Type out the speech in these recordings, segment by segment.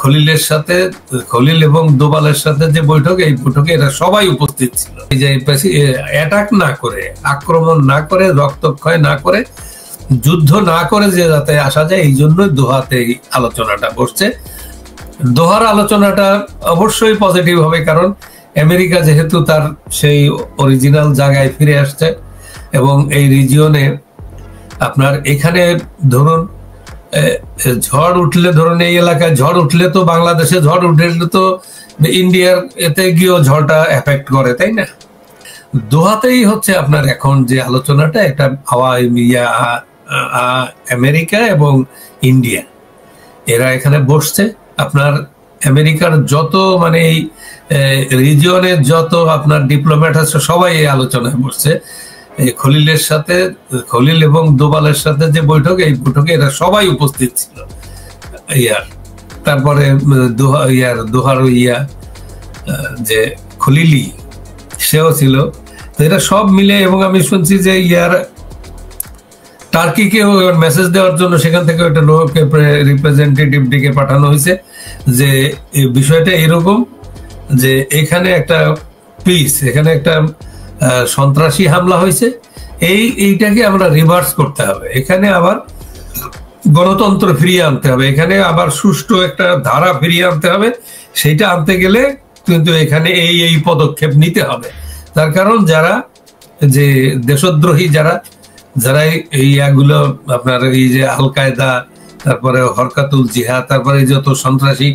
খলিলের সাথে, খলিল এবং দোবালের সাথে যে বৈঠক, এই বৈঠকে এরা সবাই উপস্থিত ছিল। এই যে অ্যাটাক না করে, আক্রমণ না করে, রক্তক্ষয় না করে, যুদ্ধ না করে যে যাতে আসা যায়, এই জন্যই দোহাতে এই আলোচনাটা বসছে। দোহার আলোচনাটা অবশ্যই পজিটিভ হবে, কারণ আমেরিকা যেহেতু তার সেই অরিজিনাল জায়গায় ফিরে আসছে এবং এই রিজিয়নে আপনার এখানে ধরুন ঝড় উঠলে, ধরুন এই এলাকায় ঝড় উঠলে তো বাংলাদেশে ঝড় উঠলে তো ইন্ডিয়ার এতে গিয়েও ঝড়টা এফেক্ট করে, তাই না? দোহাতেই হচ্ছে আপনার এখন যে আলোচনাটা, একটা আমেরিকা এবং ইন্ডিয়া এরা এখানে বসছে। আপনার আমেরিকার যত মানে এই রিজিয়নের যত আপনার ডিপ্লোম্যাট আছে সবাই এই আলোচনায় বসছে। খলিলের সাথে, খলিল এবং দোবালের সাথে যে বৈঠক, এই বৈঠকে এরা সবাই উপস্থিত ছিল। তারপরে দোহার যে খলিলি সেও ছিল। তো এরা সব মিলে, এবং আমি শুনছি যে টার্কিকেও মেসেজ দেওয়ার জন্য সেখান থেকে একটা লোককে রিপ্রেজেন্টেটিভ ডেকে পাঠানো হয়েছে যে বিষয়টা এরকম যে এখানে একটা পিস, এখানে একটা সন্ত্রাসী হামলা হয়েছে, এইটাকে আমরা রিভার্স করতে হবে, এখানে আবার গণতন্ত্র ফিরিয়ে আনতে হবে, এখানে আবার সুষ্ঠু একটা ধারা ফিরিয়ে আনতে হবে। সেইটা আনতে গেলে কিন্তু এখানে এই পদক্ষেপ নিতে হবে। তার কারণ যারা যে দেশদ্রোহী, যারা এইগুলো আপনার এই যে আল কায়দা, তারপরে হরকাতুল জিহাদ, তারপরে যত সন্ত্রাসী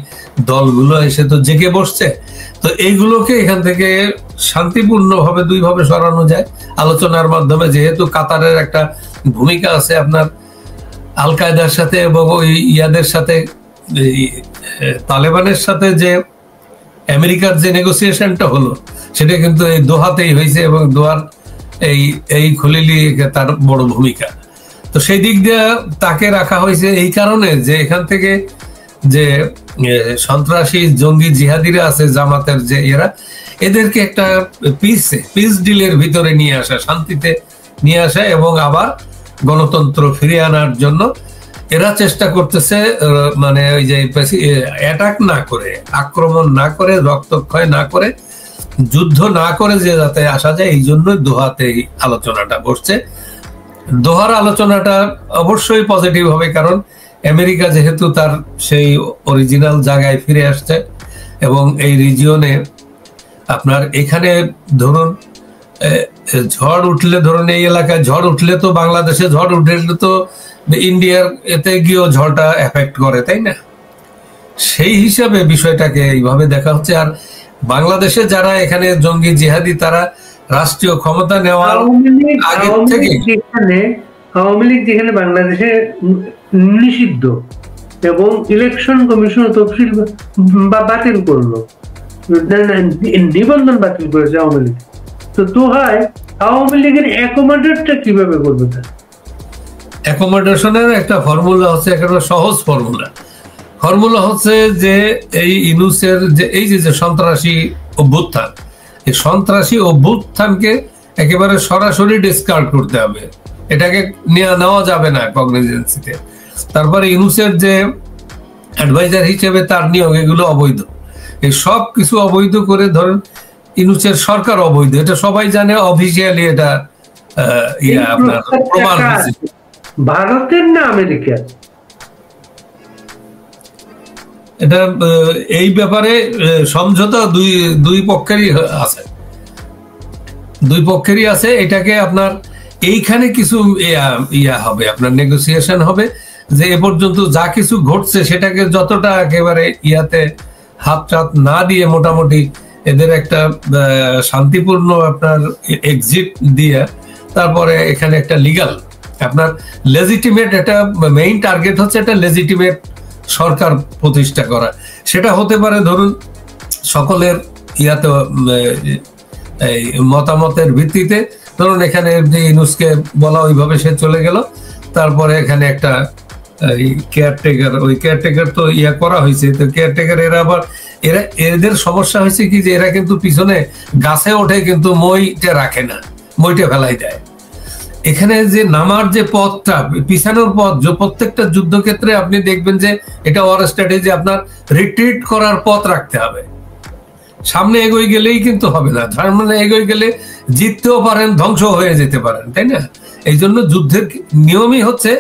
দলগুলো এসে তো জেগে বসছে, তো এইগুলোকে এখান থেকে শান্তিপূর্ণভাবে দুইভাবে সরানো যায় আলোচনার মাধ্যমে। যেহেতু কাতারের একটা ভূমিকা আছে আপনার আল কায়দার সাথে এবং ওই ইয়াদের সাথে, তালেবানের সাথে যে আমেরিকার যে নেগোসিয়েশনটা হলো সেটা কিন্তু এই দোহাতেই হয়েছে, এবং দোহার এই খলিলি তার বড় ভূমিকা। তো সেই দিক দিয়ে তাকে রাখা হয়েছে এই কারণে যে এখান থেকে যে সন্ত্রাসী জঙ্গি জিহাদিরা আছে জামাতের যে এদেরকে একটা পিস ডিলের ভিতরে নিয়ে আসা, শান্তিতে নিয়ে আসা এবং আবার গণতন্ত্র ফিরিয়ে আনার জন্য এরা চেষ্টা করতেছে। মানে ওই যে অ্যাটাক না করে, আক্রমণ না করে, রক্তক্ষয় না করে, যুদ্ধ না করে যে যাতে আসা যায়, এই জন্যই দোহাতে এই আলোচনাটা বসছে। দোহার আলোচনাটা অবশ্যই পজিটিভ হবে, কারণ আমেরিকা যেহেতু তার সেই অরিজিনাল জায়গায় ফিরে আসছে এবং এই রিজিয়নে আপনার এখানে ধরুন ঝড় উঠলে, ধরুন এই এলাকায় ঝড় উঠলে তো বাংলাদেশে ঝড় উঠলে তো ইন্ডিয়ার এতে গিয়েও ঝড়টা এফেক্ট করে, তাই না? সেই হিসাবে বিষয়টাকে এইভাবে দেখা হচ্ছে। আর বাংলাদেশে যারা এখানে জঙ্গি জিহাদি, তারা রাষ্ট্রীয় ক্ষমতা নেওয়ার আগে থেকে, আওয়ামী লীগ যেখানে বাংলাদেশে নিষিদ্ধ এবং ইলেকশন কমিশন তফসিল বাতিল করলো, নিবন্ধন বাতিল করেছে আওয়ামী লীগ, তো দোহায় আওয়ামী লীগের অ্যাকোমোডেটটা কিভাবে করবে? তার অ্যাকোমোডেশনের একটা ফর্মুলা হচ্ছে, একটা সহজ ফর্মুলা হচ্ছে যে এই ইনুসের যে এই যে সন্ত্রাসী অভ্যুত্থান, এই সন্ত্রাসী অভ্যুত্থানকে একেবারে সরাসরি ডিসকার্ড করতে হবে, এটাকে নেওয়া যাবে না কগনিজেন্সিতে। তারপরে ইনুসের যে অ্যাডভাইজার হিসেবে তার নিয়োগ, এগুলো অবৈধ। এই সব কিছু অবৈধ করে ধরেন ইনুসের সরকার অবৈধ, এটা সবাই জানে, অফিসিয়ালি এটা আপনার প্রমাণ হয়েছে। ভারতের না আমেরিকা? এটা এই ব্যাপারে সমঝোতা দুই পক্ষেরই আছে। এটাকে আপনার এইখানে কিছু হবে, আপনার নেগোসিয়েশন হবে যে এ পর্যন্ত যা কিছু ঘটছে সেটাকে যতটা একেবারে হাত টাত না দিয়ে মোটামুটি এদের একটা শান্তিপূর্ণ আপনার এক্সিট দিয়ে তারপরে এখানে একটা লিগাল আপনার লেজিটিমেট, এটা মেইন টার্গেট হচ্ছে একটা লেজিটিমেট সরকার প্রতিষ্ঠা করা। সেটা হতে পারে ধরুন সকলের এই মতামতের ভিত্তিতে, ধরুন এখানে যে ইউনুসকে বলা ওইভাবে সে চলে গেল, তারপরে এখানে একটা কেয়ারটেকার, ওই কেয়ারটেকার তো করা হয়েছে, তো কেয়ারটেকার এদের সমস্যা হয়েছে কি যে এরা কিন্তু পিছনে গাছে ওঠে কিন্তু মইটা রাখে না, মইটা ফেলাই দেয়। এখানে যে নামার যে পথটা, পিছানোর পথ, যে প্রত্যেকটা যুদ্ধক্ষেত্রে আপনি দেখবেন যে এটা ওর স্ট্র্যাটেজি, আপনার রিট্রিট করার পথ রাখতে হবে। সামনে এগোই গেলেই কিন্তু হবে না, সামনে এগোই গেলে জিততেও পারেন, ধ্বংস হয়ে যেতে পারেন, তাই না? এই জন্য যুদ্ধের নিয়মই হচ্ছে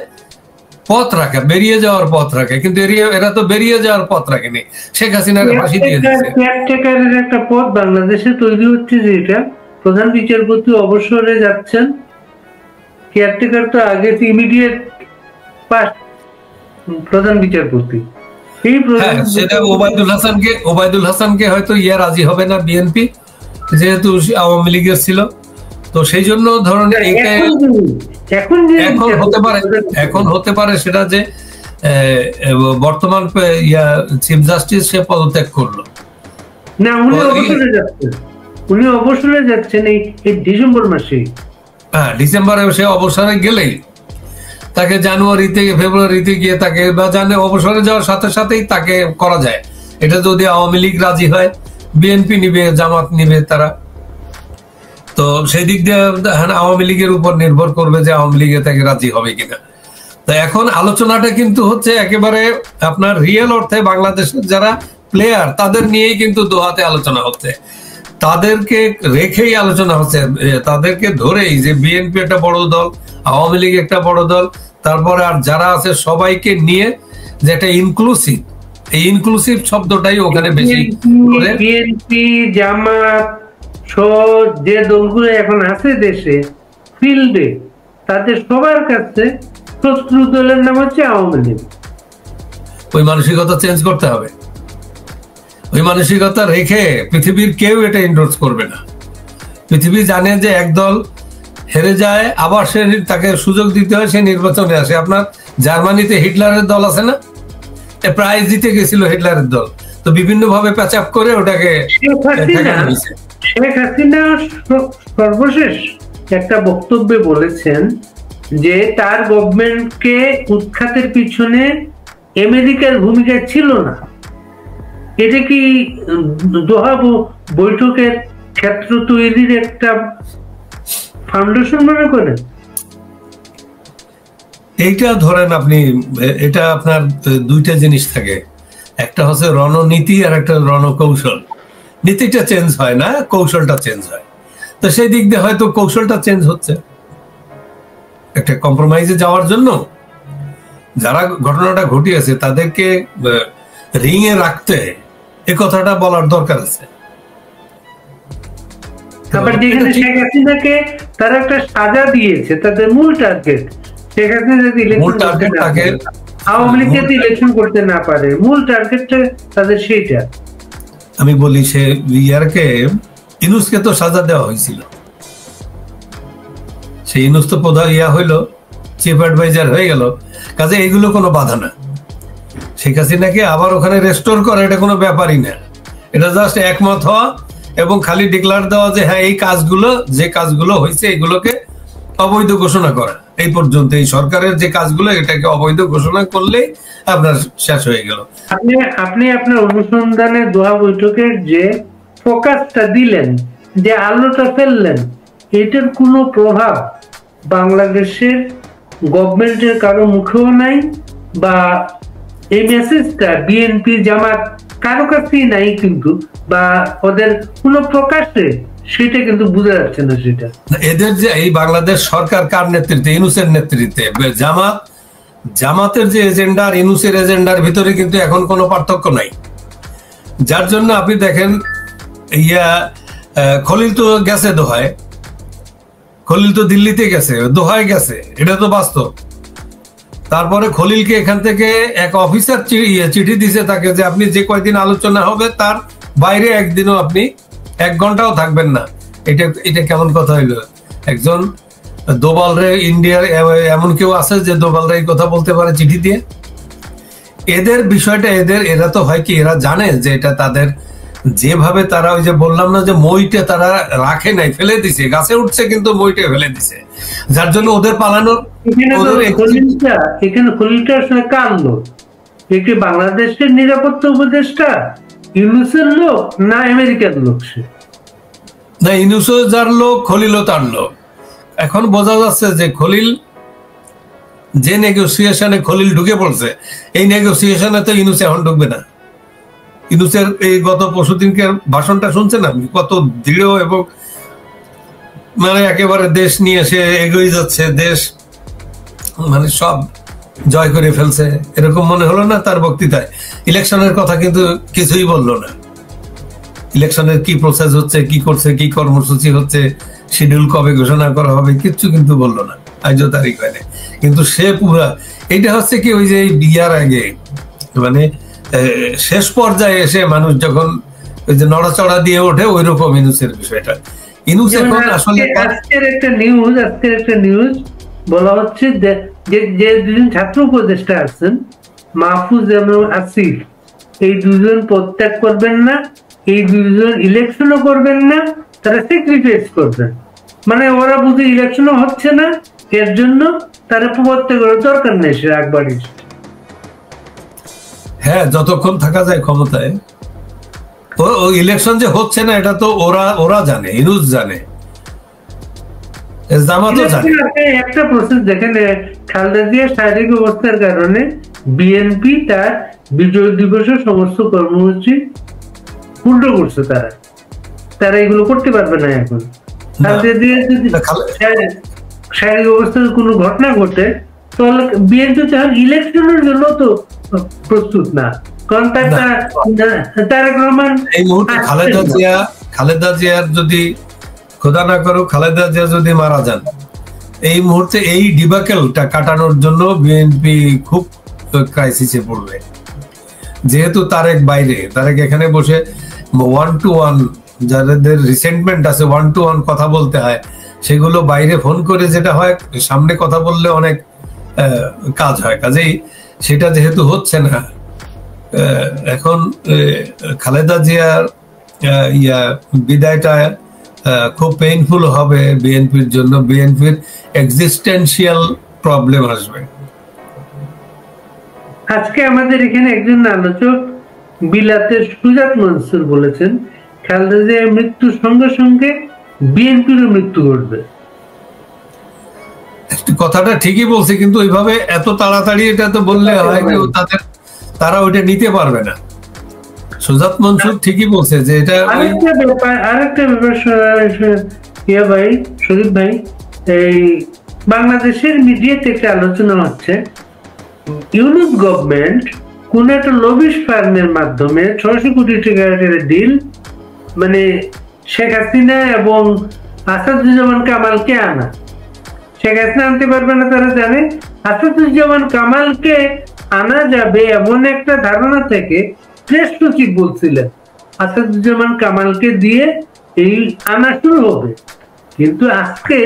পথ রাখা, বেরিয়ে যাওয়ার পথ রাখা। কিন্তু এরা তো বেরিয়ে যাওয়ার পথ রাখেনি, শেখ হাসিনাকে ফাঁসি দিয়ে দিয়েছে। কেয়ারটেকারের একটা পথ বাংলাদেশে তৈরি হচ্ছে, যেটা প্রধান বিচারপতি অবসরে যাচ্ছেন। কেয়ারটেকার তো আগে ইমিডিয়েট পাস প্রধান বিচারপতি, সেটা ওবায়দুল হাসানকে হয়তো রাজি হবে না বিএনপি, যেহেতু আওয়ামী লীগের ছিল। তো সেই জন্য ধরুন এখন হতে পারে সেটা যে বর্তমান চিফ জাস্টিস সে পদত্যাগ করলো না, উনি অবসরে যাচ্ছেন এই ডিসেম্বর মাসে। হ্যাঁ, ডিসেম্বরে সে অবসরে গেলেই তাকে জানুয়ারিতে ফেব্রুয়ারিতে গিয়ে তাকে, বা অবসরে যাওয়ার সাথে সাথেই তাকে করা যায়। এটা যদি আওয়ামী লীগ রাজি হয়, বিএনপি নিবে, জামাত নিবে তারা, তো সেই দিক দিয়ে আওয়ামী লীগের উপর নির্ভর করবে যে আওয়ামী লীগে তাকে রাজি হবে কিনা। তো এখন আলোচনাটা কিন্তু হচ্ছে একেবারে আপনার রিয়েল অর্থে বাংলাদেশের যারা প্লেয়ার তাদের নিয়েই কিন্তু দোহাতে আলোচনা হচ্ছে, তাদেরকে রেখেই আলোচনা হচ্ছে, তাদেরকে ধরেই যে বিএনপি একটা বড় দল, আওয়ামী লীগ একটা বড় দল, তারপরে আর যারা আছে সবাইকে নিয়ে যে একটা ইনক্লুসিভ, এই ইনক্লুসিভ শব্দটাই ওখানে বেশি। বিএনপি, জামাত যে দলগুলো এখন আছে দেশে ফিল্ডে, তাদের সবার কাছে শত্রু দলের নাম হচ্ছে আওয়ামী লীগ। ওই মানসিকতা চেঞ্জ করতে হবে। ওই মানসিকতা রেখে পৃথিবীর কেউ এটা এন্ডোর্স করবে না। পৃথিবী জানে যে একদল হেরে যায়, আবার সে তাকে সুযোগ দিতে হয়, সে নির্বাচনে আসে। আপনার জার্মানিতে হিটলারের দল আছে না, প্রাইজ দিতে গেছিল হিটলারের দল, তো বিভিন্ন ভাবে প্যাচ আপ করে ওটাকে। শেখ হাসিনা সর্বশেষ একটা বক্তব্যে বলেছেন যে তার গভর্নমেন্টকে উৎখাতের পিছনে আমেরিকার ভূমিকা ছিল না। এটা কি দোহা বৈঠকের ক্ষেত্র তৈরির একটা ফাউন্ডেশন মনে করেন? এইটা ধরেন আপনি, এটা আপনার দুইটা জিনিস থাকে, একটা হচ্ছে রণনীতি আর একটা রণকৌশল। নীতিটা চেঞ্জ হয় না, কৌশলটা চেঞ্জ হয়। তো সেই দিক দিয়ে হয়তো কৌশলটা চেঞ্জ হচ্ছে একটা কম্প্রোমাইজে যাওয়ার জন্য। যারা ঘটনাটা ঘটিয়েছে তাদেরকে রিং এ রাখতে এ কথাটা বলার দরকার আছে। আবার যেখানে শেখ হাসিনাকে তারা একটা সাজা দিয়েছে, তাদের মূল টার্গেট শেখ হাসিনা যদি আওয়ামী লীগ যদি ইলেকশন করতে না পারে, মূল টার্গেটটা তাদের সেইটা। আমি বলি সে ইনুসকে তো সাজা দেওয়া হয়েছিল, সেই ইনুস তো প্রধান হইলো, চিফ অ্যাডভাইজার হয়ে গেল, কাজে এইগুলো কোনো বাধা না। শেখ হাসিনাকে আবার ওখানে রেস্টোর করা এটা কোনো ব্যাপারই না, এটা জাস্ট একমত হওয়া এবং খালি ডিক্লার দেওয়া যে হ্যাঁ এই কাজগুলো, যে কাজগুলো হয়েছে এগুলোকে অবৈধ ঘোষণা করা। এই পর্যন্ত এই সরকারের যে কাজগুলো এটাকে অবৈধ ঘোষণা করলেই আপনার শেষ হয়ে গেল। আপনি আপনার অনুসন্ধানে দোহা বৈঠকের যে ফোকাসটা দিলেন, যে আলোটা ফেললেন, এটার কোনো প্রভাব বাংলাদেশের গভর্নমেন্টের কারো মুখেও নাই, বা এই মেসেজটা বিএনপি জামাত কারো কাছেই নাই কিন্তু, বা ওদের কোনো প্রকাশে সেটা কিন্তু বোঝা যাচ্ছে না। সেটা এদের যে এই বাংলাদেশ সরকার কার নেতৃত্বে, ইউনূসের নেতৃত্বে, জামাতের যে এজেন্ডা আর ইউনূসের এজেন্ডার ভিতরে কিন্তু এখন কোনো পার্থক্য নাই। যার জন্য আপনি দেখেন খলিল তো গেছে দোহায়, খলিল তো দিল্লিতে গেছে, দোহায় গেছে, এটা তো বাস্তব। তারপরে খলিলকে এখান থেকে এক অফিসার চিঠি দিছে তাকে যে আপনি যে কয়দিন আলোচনা হবে তার বাইরে একদিনও আপনি 1 ঘন্টাও থাকবেন না। এটা কেমন কথা হইলো? একজন দোবালরে ইন্ডিয়ার এমন কেউ আছে যে দোবালরা এই কথা বলতে পারে চিঠি দিয়ে? এদের বিষয়টা এরা তো হয় কি, এরা জানে যে এটা তাদের, যেভাবে তারা ওই যে বললাম না যে মইটা তারা রাখে নাই, ফেলে দিছে, গাছে উঠছে কিন্তু মইটা ফেলে দিছে, যার জন্য ওদের পালানোর। এখানে খলিলটা আসলে কার লোক? একটি বাংলাদেশের নিরাপত্তা উপদেষ্টা, ইউনূসের লোক না আমেরিকার লোক? সে না, ইউনূসও যার লোক, খলিলও তার লোক। এখন বোঝা যাচ্ছে যে খলিল যে নেগোসিয়েশনে খলিল ঢুকে পড়ছে, এই নেগোসিয়েশনে তো ইউনূস এখন ঢুকবে না। ইউনূসের এই গত পরশুদিনকে ভাষণটা শুনছেন আপনি, কত দৃঢ় এবং মানে একেবারে দেশ নিয়ে সে এগিয়ে যাচ্ছে, দেশ মানে সব জয় করে ফেলছে, এরকম মনে হলো না তার বক্তৃতায়? ইলেকশনের কথা কিন্তু কিছুই বললো না। ইলেকশনের কি প্রসেস হচ্ছে, কি করছে, কি কর্মসূচি হচ্ছে, শিডিউল কবে ঘোষণা করা হবে, কিচ্ছু কিন্তু বললো না, আজও তারিখ হয়নি। কিন্তু সে পুরা এইটা হচ্ছে কি ওই যে বিয়ার আগে মানে শেষ পর্যায়ে এসে মানুষ যখন ওই যে নড়াচড়া দিয়ে ওঠে, ওই রকম ইউনূসের বিষয়টা। ইউনূস এখন আসলে আজকের একটা নিউজ বলা হচ্ছে যে দুজন ছাত্র উপদেষ্টা আছেন, মাহফুজ এবং আসিফ, এই দুজন পদত্যাগ করবেন না, এই দুজন ইলেকশনও করবেন না, তারা স্যাক্রিফাইস করবেন। মানে ওরা বুঝে ইলেকশনও হচ্ছে না, এর জন্য তারা পদত্যাগ করার দরকার নেই, সে একবারই। হ্যাঁ, যতক্ষণ থাকা যায় ক্ষমতায়। ও ইলেকশন যে হচ্ছে না এটা তো ওরা জানে, ইউনূস জানে, জামাতও জানে। একটা প্রসেস দেখেন, খালেদা জিয়ার শারীরিক অবস্থার কারণে বিএনপি তার বিজয় দিবসের সমস্ত কর্মসূচি উল্টো করছে। তারা এগুলো করতে পারবে না এখন। খালেদা জিয়া যদি শারীরিক অবস্থার কোনো ঘটনা ঘটে, তাহলে বিএনপি তখন ইলেকশনের জন্য তো প্রস্তুত না, কারণ তারেক রহমান এই মুহূর্তে খালেদা জিয়ার যদি খোদা না করুক, খালেদা জিয়া যদি মারা যান, এই মুহূর্তে এই ডিবাকেলটা কাটানোর জন্য বিএনপি খুব ক্রাইসিসে পড়বে। যেহেতু তারেক বাইরে, তারেক এখানে বসে 1-to-1 যাদের রিসেন্টমেন্ট আছে 1-to-1 কথা বলতে হয়, সেগুলো বাইরে ফোন করে যেটা হয়, সামনে কথা বললে অনেক কাজ হয়। কাজেই সেটা যেহেতু হচ্ছে না, এখন খালেদা জিয়ার বিদায়টা খুব পেইনফুল হবে বিএনপির জন্য। বিএনপির এক্সিস্টেন্সিয়াল প্রবলেম আসবে। আজকে আমাদের এখানে একজন আলোচক বিলাতের সুজাত মনসুর বলেছেন, খালেদা জিয়ার মৃত্যুর সঙ্গে সঙ্গে বিএনপিরও মৃত্যু ঘটবে। কথাটা ঠিকই বলছে, কিন্তু ওইভাবে এত তাড়াতাড়ি এটা তো বললে হয় যে তারা ওইটা নিতে পারবে না। সুজাত মনসুর ঠিকই বলছে যে এটা আরেকটা ব্যাপার ভাই, শরীফ ভাই, এই বাংলাদেশের মিডিয়াতে একটা আলোচনা হচ্ছে, ইউনূস গভর্নমেন্ট কোন একটা লবিশ ফার্মের মাধ্যমে 600 কোটি টাকার ডিল, মানে শেখ হাসিনা এবং আসাদুজ্জামান কামালকে আনা। শেখ হাসিনা আনতে পারবে না, তারা জানে। আসাদুজ্জামান কামালকে আনা যাবে এমন একটা ধারণা থেকে প্রেস সচিব বলছিলেন আসাদুজ্জামান কামালকে দিয়ে এই আনা শুরু হবে। কিন্তু আজকে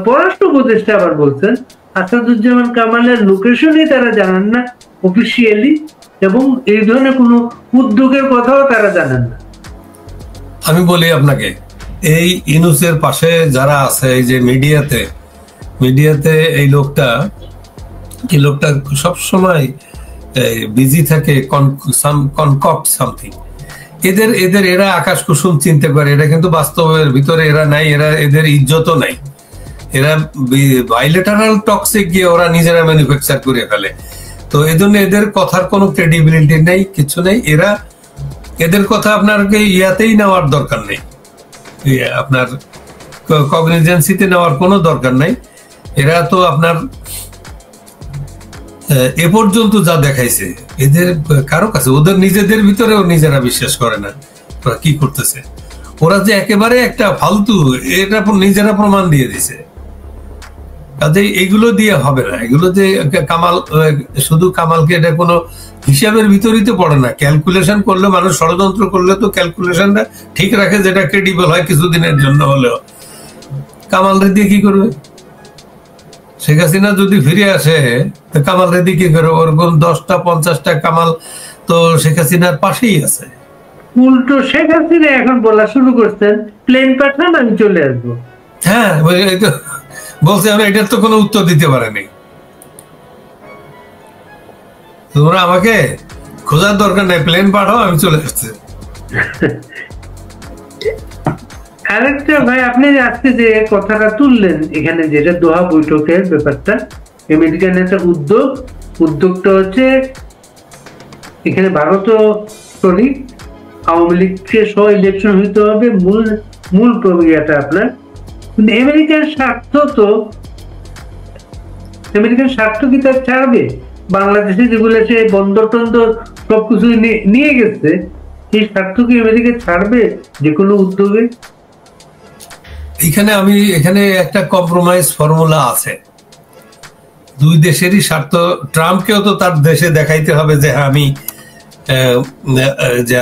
পররাষ্ট্র উপদেষ্টা আবার বলছেন আসাদুজ্জামান কামালের লোকেশনই তারা জানেন না অফিসিয়ালি, এবং এই ধরনের কোনো উদ্যোগের কথাও তারা জানেন না। আমি বলি আপনাকে, এই ইউনূসের পাশে যারা আছে, এই যে মিডিয়াতে এই লোকটা সবসময় বিজি থাকে, কনকক্ট সামথিং। এরা আকাশ কুসুম চিন্তা করে, এটা কিন্তু বাস্তবের ভিতরে এরা নাই, এদের ইজ্জতও নাই। এরা বাইলেটারাল টক্সে গিয়ে ওরা নিজেরা ম্যানুফ্যাকচার করে ফেলে। তো এই জন্য এদের কথার কোনো ক্রেডিবিলিটি নেই, কিছু নেই। এদের কথা আপনার ইয়াতেই নেওয়ার দরকার নেই, আপনার কগনিজেন্সিতে নেওয়ার কোনো দরকার নাই। এরা তো আপনার এ পর্যন্ত যা দেখাইছে, এদের কারো কাছে, ওদের নিজেদের ভিতরেও নিজেরা বিশ্বাস করে না ওরা কি করতেছে। ওরা যে একেবারে একটা ফালতু, এটা নিজেরা প্রমাণ দিয়ে দিছে। কাজেই এগুলো দিয়ে হবে না। এগুলো যে শুধু কামালকে, এটা কোনো হিসাবের ভিতরেই তো পড়ে না। ক্যালকুলেশন করলে, মানুষ ষড়যন্ত্র করলে তো ক্যালকুলেশনটা ঠিক রাখে, যেটা ক্রেডিবল হয় কিছুদিনের জন্য হলেও। কামাল রেডি কি করবে? শেখ হাসিনা যদি ফিরে আসে, কামাল রেডি কি করবে? ওরকম 10টা 50টা কামাল তো শেখ হাসিনার পাশেই আছে। উল্টো শেখ হাসিনা এখন বলা শুরু করছেন, প্লেন পাঠান, আমি চলে আসবো। হ্যাঁ, বলছে, আমি এটার তো কোনো উত্তর দিতে পারেনি। তোমরা আমাকে খোঁজার দরকার নেই, প্লেন পাঠাও, আমি চলে আসছি। আরেকটা ভাই, আপনি আজকে যে কথাটা তুললেন এখানে, যেটা দোহা বৈঠকের ব্যাপারটা, আমেরিকান একটা উদ্যোগটা হচ্ছে এখানে ভারতও সরি আওয়ামী লীগকে সহ ইলেকশন হইতে হবে, মূল প্রক্রিয়াটা আপনার। কিন্তু আমেরিকার স্বার্থ কি তার ছাড়বে? বাংলাদেশে যেগুলো সে বন্দর টন্দর সবকিছু নিয়ে গেছে, এই স্বার্থ কি আমেরিকা ছাড়বে যে কোনো উদ্যোগে? এখানে একটা কম্প্রোমাইজ ফর্মুলা আছে, দুই দেশেরই স্বার্থ। ট্রাম্পকেও তো তার দেশে দেখাইতে হবে যে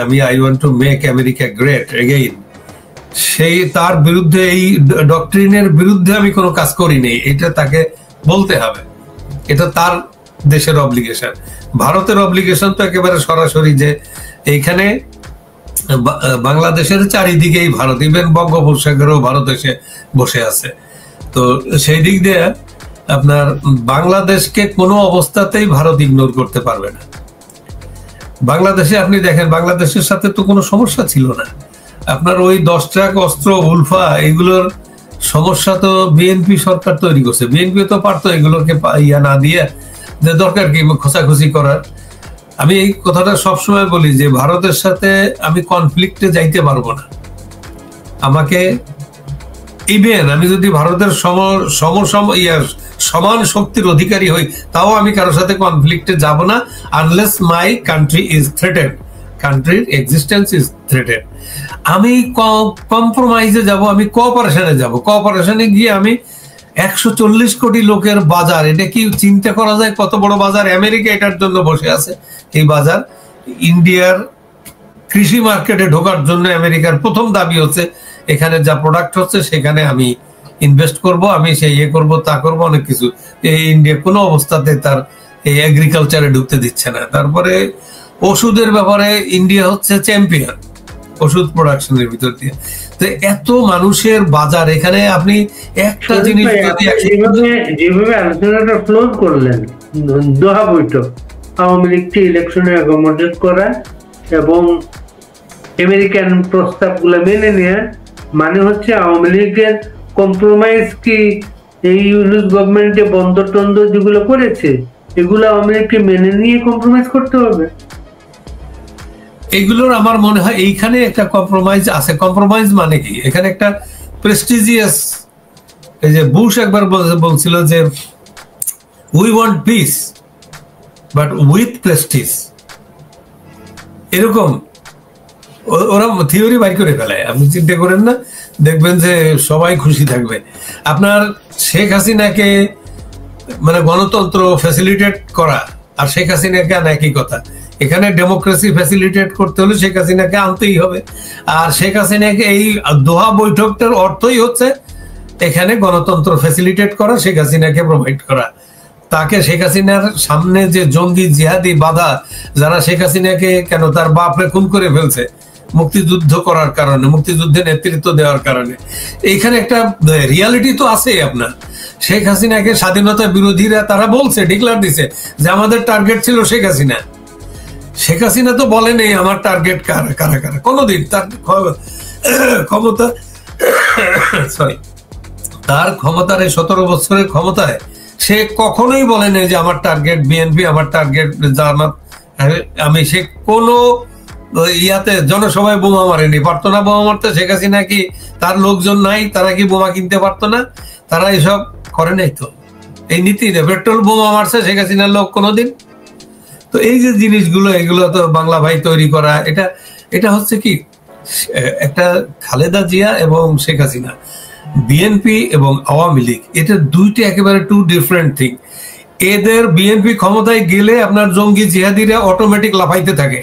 আমি I want to make America great again. সেই তার বিরুদ্ধে, এই ডক্ট্রিনের বিরুদ্ধে আমি কোনো কাজ করিনি, এটা তাকে বলতে হবে। এটা তার দেশের অব্লিগেশন। ভারতের অব্লিগেশন তো একেবারে সরাসরি যে এইখানে বাংলাদেশের চারিদিকেই ভারত, ইভেন বঙ্গোপসাগরেও ভারত এসে বসে আছে। তো সেই দিক দিয়ে আপনার বাংলাদেশকে কোনো অবস্থাতেই ভারত ইগনোর করতে পারবে না। বাংলাদেশে আপনি দেখেন, বাংলাদেশের সাথে তো কোনো সমস্যা ছিল না। আপনার ওই 10 ট্রাক অস্ত্র, উলফা, এগুলোর সমস্যা তো বিএনপি সরকার তৈরি করছে। বিএনপি তো পারতো এগুলোকে না দিয়ে, যে দরকার কি খোঁচাখুচি করার। আমি এই কথাটা সবসময় বলি যে ভারতের সাথে আমি কনফ্লিক্টে যাইতে পারবো না। আমাকে ইভেন আমি যদি ভারতের সমান শক্তির অধিকারী হই, তাও আমি কারোর সাথে কনফ্লিক্টে যাব না, আনলেস মাই কান্ট্রি ইজ থ্রেটেড, কান্ট্রির এক্সিস্টেন্স ইজ থ্রেটেড। আমি কম্প্রোমাইজে যাব, আমি কোঅপারেশনে যাব। কোঅপারেশনে গিয়ে আমি 140 কোটি লোকের বাজার, এটা কি চিন্তা করা যায় কত বড় বাজার? আমেরিকা এটার জন্য বসে আছে। এই বাজার ইন্ডিয়ার কৃষি মার্কেটে ঢোকার জন্য আমেরিকার প্রথম দাবি হচ্ছে এখানে যা প্রোডাক্ট হচ্ছে সেখানে আমি ইনভেস্ট করব, আমি সেই করব, তা করব, অনেক কিছু। এই ইন্ডিয়া কোনো অবস্থাতে তার এই এগ্রিকালচারে ঢুকতে দিচ্ছে না। তারপরে ওষুধের ব্যাপারে ইন্ডিয়া হচ্ছে চ্যাম্পিয়ন ওষুধ প্রোডাকশনের ভিতর দিয়ে। তো এত মানুষের বাজার, এখানে আপনি একটা জিনিস যেভাবে আলোচনাটা ফ্লো করলেন, দোহা বৈঠক, আওয়ামী লীগকে ইলেকশনে অ্যাকোমোডেট করা এবং আমেরিকান প্রস্তাবগুলো মেনে নেওয়া, মানে হচ্ছে আওয়ামী লীগের কম্প্রোমাইজ কি এই ইউনিট গভর্নমেন্টে বন্দর টন্দর যেগুলো করেছে এগুলো আওয়ামী লীগকে মেনে নিয়ে কম্প্রোমাইজ করতে হবে। এইগুলোর আমার মনে হয় এইখানে একটা কম্প্রোমাইজ আছে। কম্প্রোমাইজ মানে কি? এখানে একটা প্রেস্টিজিয়াস, এই যে বুশ একবার বলছিল যে we want piece but with Prestige, এরকম ওরা থিওরি বাইর করে ফেলায়। আপনি চিন্তা করেন না, দেখবেন যে সবাই খুশি থাকবে। আপনার শেখ হাসিনাকে মানে গণতন্ত্র ফ্যাসিলিটেট করা আর শেখ হাসিনাকে আনা একই কথা। এখানে ডেমোক্রেসি ফ্যাসিলিটেট করতে হলে শেখ হাসিনাকে আনতেই হবে। আর শেখ হাসিনাকে, এই দোহা বৈঠকটার অর্থই হচ্ছে এখানে গণতন্ত্র ফ্যাসিলিটেট করা, শেখ হাসিনাকে প্রোভাইড করা। তাকে, শেখ হাসিনার সামনে যে জঙ্গি জিহাদি বাধা, যারা শেখ হাসিনাকে কেন তার বাপরে খুন করে ফেলছে মুক্তিযুদ্ধ করার কারণে, মুক্তিযুদ্ধে নেতৃত্ব দেওয়ার কারণে, এইখানে একটা রিয়ালিটি তো আছে। আপনার শেখ হাসিনাকে স্বাধীনতা বিরোধীরা তারা বলছে, ডিক্লার দিছে যে আমাদের টার্গেট ছিল শেখ হাসিনা। শেখ হাসিনা তো বলেনি আমার টার্গেট কারা কারা কারা, কোনোদিন। তার ক্ষমতা তার ক্ষমতার এই 17 বছরের ক্ষমতায় সে কখনোই বলেনি যে আমার টার্গেট বিএনপি, আমার টার্গেট জামাত। আমি সে কোনো ইয়াতে জনসভায় বোমা মারেনি, পারতো না বোমা মারতে। শেখ হাসিনা কি তার লোকজন নাই? তারা কি বোমা কিনতে পারতো না? তারা এসব করে নাই তো। এই নীতি পেট্রোল বোমা মারছে শেখ হাসিনার লোক কোনোদিন? তো এই যে জিনিসগুলো, এগুলো তো বাংলা ভাই তৈরি করা। এটা হচ্ছে কি একটা খালেদা জিয়া এবং শেখ হাসিনা, বিএনপি এবং আওয়ামী লীগ, এটা দুইটা একেবারে টু ডিফারেন্ট থিং। এদের বিএনপি ক্ষমতায় গেলে আপনার জঙ্গি জিহাদিরা অটোমেটিক লাফাইতে থাকে।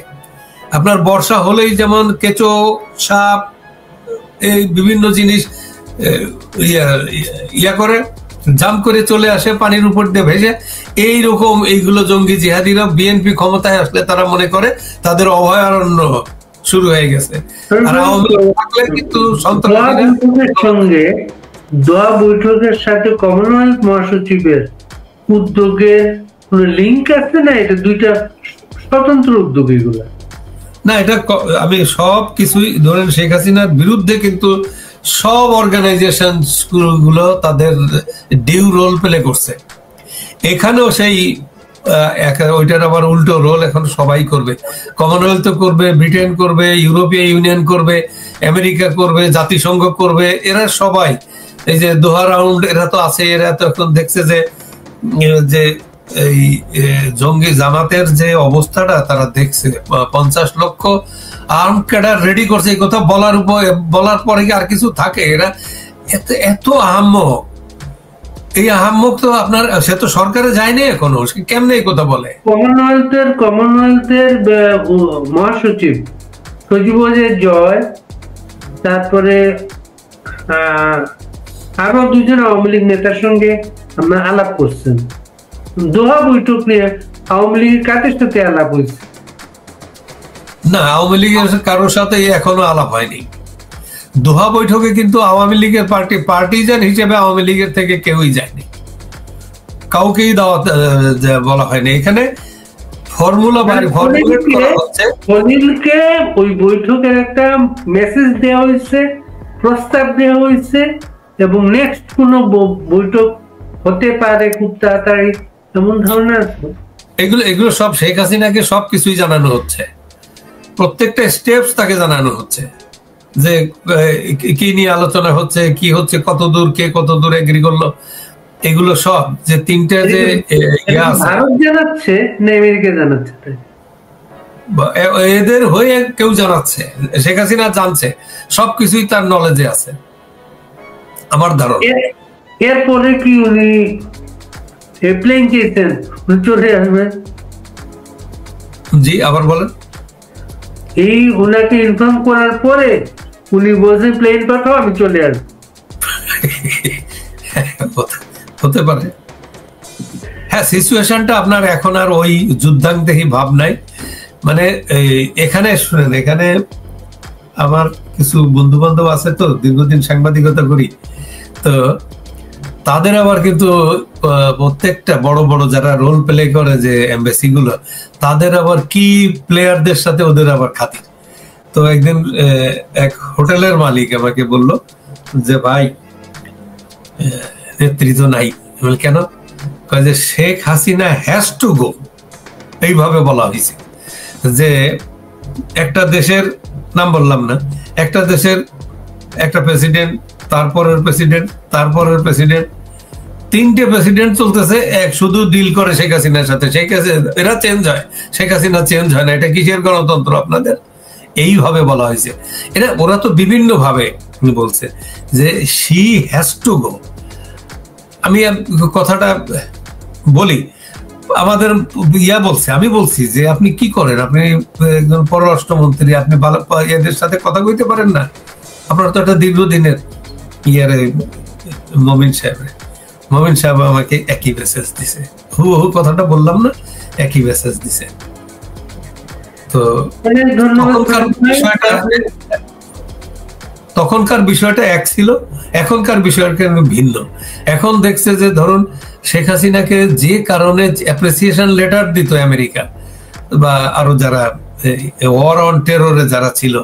আপনার বর্ষা হলেই যেমন কেঁচো, সাপ, এই বিভিন্ন জিনিস ইয়া করে জাম্প করে চলে আসে পানির উপর দিয়ে ভেসে, এইরকম এইগুলো জঙ্গি জিহাদিরা বিএনপি ক্ষমতায় আসলে তারা মনে করে তাদের অভয়ারণ্য শুরু হয়ে গেছে। আর আওয়ামী লীগ থাকলে কিন্তু সন্ত্রাসীদের সঙ্গে দোয়া বৈঠকের সাথে কমনওয়েলথ মহাসচিবের উদ্যোগের কোন লিঙ্ক আছে না? এটা দুইটা স্বতন্ত্র উদ্যোগ এগুলা না। এটা আমি সব কিছুই ধরেন শেখ হাসিনার বিরুদ্ধে কিন্তু সব অর্গানাইজেশন গুলো তাদের ডিউ রোল প্লে করছে। এখানেও সেই ওইটার আবার উল্টো রোল এখন সবাই করবে। কমনওয়েলথ করবে, ব্রিটেন করবে, ইউরোপীয় ইউনিয়ন করবে, আমেরিকা করবে, জাতিসংঘ করবে, এরা সবাই এই যে দোহা রাউন্ড এরা তো আছে। এরা তো এখন দেখছে যে এই জঙ্গি জামাতের যে অবস্থাটা তারা দেখছে, 50 লক্ষ আর্ম ক্যাডার রেডি করছে। এই কথা বলার পরে কি আর কিছু থাকে? এরা এত আহাম্মক, এই আহাম্মক তো আপনার সে তো সরকারে যায়নি এখনো, সে কেমনে এই কথা বলে? কমনওয়েলথের মহাসচিব সজীব জয়, তারপরে আরো 2 জন আওয়ামী লীগ নেতার সঙ্গে আমরা আলাপ করছেন। দোহা বৈঠক নিয়ে আওয়ামী লীগের কাদের সাথে আলাপ হয়েছে? না, আওয়ামী লীগের কারোর সাথে এখনো আলাপ হয়নি। দোহা বৈঠকে কিন্তু আওয়ামী লীগের পার্টিজান হিসেবে আওয়ামী লীগের থেকে কেউই যায়নি, কাউকেই দাওয়াত বলা হয়নি। এখানে অনিলকে ওই বৈঠকের একটা মেসেজ দেওয়া হয়েছে, প্রস্তাব দেওয়া হয়েছে, এবং নেক্সট কোন বৈঠক হতে পারে খুব তাড়াতাড়ি, এমন ধরনের এগুলো সব শেখ হাসিনাকে সবকিছুই জানানো হচ্ছে, প্রত্যেকটা স্টেপস তাকে জানানো হচ্ছে যে কি নিয়ে আলোচনা হচ্ছে, কি হচ্ছে, কত দূর, কে কত দূর এগ্রি করলো, এগুলো সব যে 3টা যে ভারত জানাচ্ছে না আমেরিকা জানাচ্ছে, এদের হয়ে কেউ জানাচ্ছে, শেখ হাসিনা জানছে, সবকিছুই তার নলেজে আছে আমার ধারণা। এরপরে কি উনি প্লেন চেয়েছেন চলে আসবে? জি, আবার বলেন। এই ওনাকে ইনফর্ম করার পরে উনি বলছেন প্লেন পাঠাও, আমি চলে আসবো। হতে পারে, হ্যাঁ। সিচুয়েশনটা আপনার এখন আর ওই যুদ্ধাঙ্গদেহী ভাব নাই। মানে এখানে শুনেন, এখানে আমার কিছু বন্ধু বান্ধব আছে তো, দীর্ঘদিন সাংবাদিকতা করি, তো তাদের আবার কিন্তু প্রত্যেকটা বড় বড় যারা রোল প্লে করে যে এমবাসি গুলো, তাদের আবার কি প্লেয়ারদের সাথে ওদের আবার খাতির। তো একদিন এক হোটেলের মালিক আমাকে বলল যে ভাই নেতৃত্ব নাই। কেন? যে Sheikh Hasina has to go, এইভাবে বলা হয়েছে। যে একটা দেশের নাম বললাম না, একটা দেশের একটা প্রেসিডেন্ট, তারপরের প্রেসিডেন্ট, তারপরের প্রেসিডেন্ট, 3টে প্রেসিডেন্ট চলতেছে, এক শুধু ডিল করে শেখ হাসিনার সাথে। শেখ হাসিনা এরা চেঞ্জ হয়, শেখ হাসিনা চেঞ্জ হয় না। এটা কিসের গণতন্ত্র আপনাদের? এইভাবে বলা হয়েছে। ওরা তো বিভিন্ন ভাবে বলছে যে শি হ্যাজ টু গো। আমি কথাটা বলি, আমাদের বলছে, আমি বলছি যে আপনি কি করেন? আপনি একজন পররাষ্ট্রমন্ত্রী, আপনি এদের সাথে কথা কইতে পারেন না? আপনার তো একটা দীর্ঘদিনের মমিন সাহেব আমাকে একই মেসেজ দিছে, হুবহু কথাটা বললাম না, একই মেসেজ দিছে। তো তখনকার বিষয়টা এক ছিল, এখনকার বিষয়টা ভিন্ন। এখন দেখছে যে ধরুন শেখ হাসিনাকে যে কারণে অ্যাপ্রিসিয়েশন লেটার দিত আমেরিকা বা আরো যারা ওয়ার অন টেররে যারা ছিল,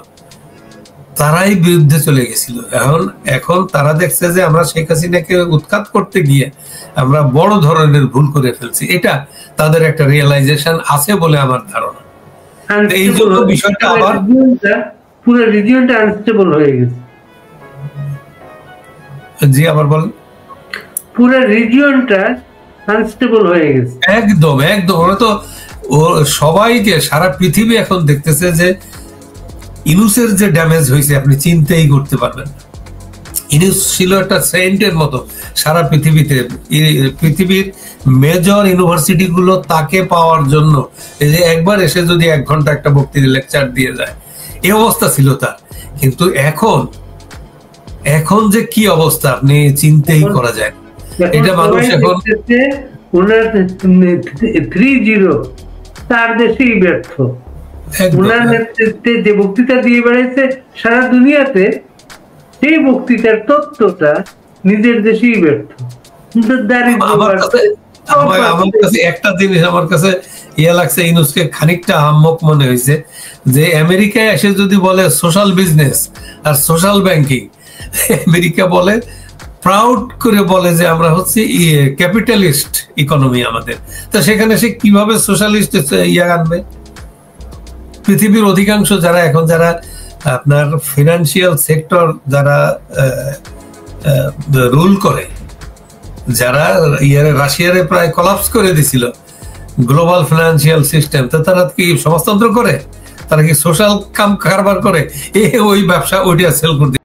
তারাই বিরুদ্ধে চলে গেছিল। এখন তারা দেখছে যে আমরা শেখ হাসিনাকে উৎখাত করতে গিয়ে আমরা বড় ধরনের ভুল করে ফেলছি। এটা তাদের একটা রিয়েলাইজেশন আছে বলে আমার ধারণা। এই জন্য বিষয়টা আবার পুরো রিজিয়নটা আনস্টেবল হয়ে গেছে। জি, আবার বলেন। পুরো রিজিয়নটা আনস্টেবল হয়ে গেছে একদম একদম। ওরা তো সবাইকে, সারা পৃথিবী এখন দেখতেছে যে ইনুসের যে ড্যামেজ হয়েছে আপনি চিন্তাই করতে পারবেন। ইনুস ছিল একটা সেন্টের মতো সারা পৃথিবীতে। পৃথিবীর মেজর ইউনিভার্সিটি গুলো তাকে পাওয়ার জন্য এই যে একবার এসে যদি 1 ঘন্টা একটা বক্তৃতা লেকচার দিয়ে যায়, এই অবস্থা ছিল তার। কিন্তু এখন যে কি অবস্থা আপনি চিন্তাই করা যায়। এটা মানুষ এখন 3-0 তার দেশেই ব্যর্থ। ওনার নেতৃত্বে যে বক্তৃতা দিয়ে বেড়াইছে সারা দুনিয়াতে, সেই বক্তৃতার তত্ত্বটা নিজের দেশেই ব্যর্থ। আমার কাছে একটা জিনিস আমার কাছে লাগছে, ইউনুসকে খানিকটা আহাম্মক মনে হয়েছে যে আমেরিকায় এসে যদি বলে সোশ্যাল বিজনেস আর সোশ্যাল ব্যাংকিং, আমেরিকা বলে, প্রাউড করে বলে যে আমরা হচ্ছে ক্যাপিটালিস্ট ইকোনমি আমাদের। তো সেখানে সে কিভাবে সোশ্যালিস্ট আনবে? পৃথিবীর অধিকাংশ যারা এখন যারা আপনার ফিনান্সিয়াল সেক্টর যারা রুল করে, যারা রাশিয়ারে প্রায় কলাপস করে দিছিল গ্লোবাল ফিনান্সিয়াল সিস্টেম, তো তারা কি সমাজতন্ত্র করে? তারা কি সোশ্যাল কারবার করে? ওই ব্যবসা ওইটা সেল করতে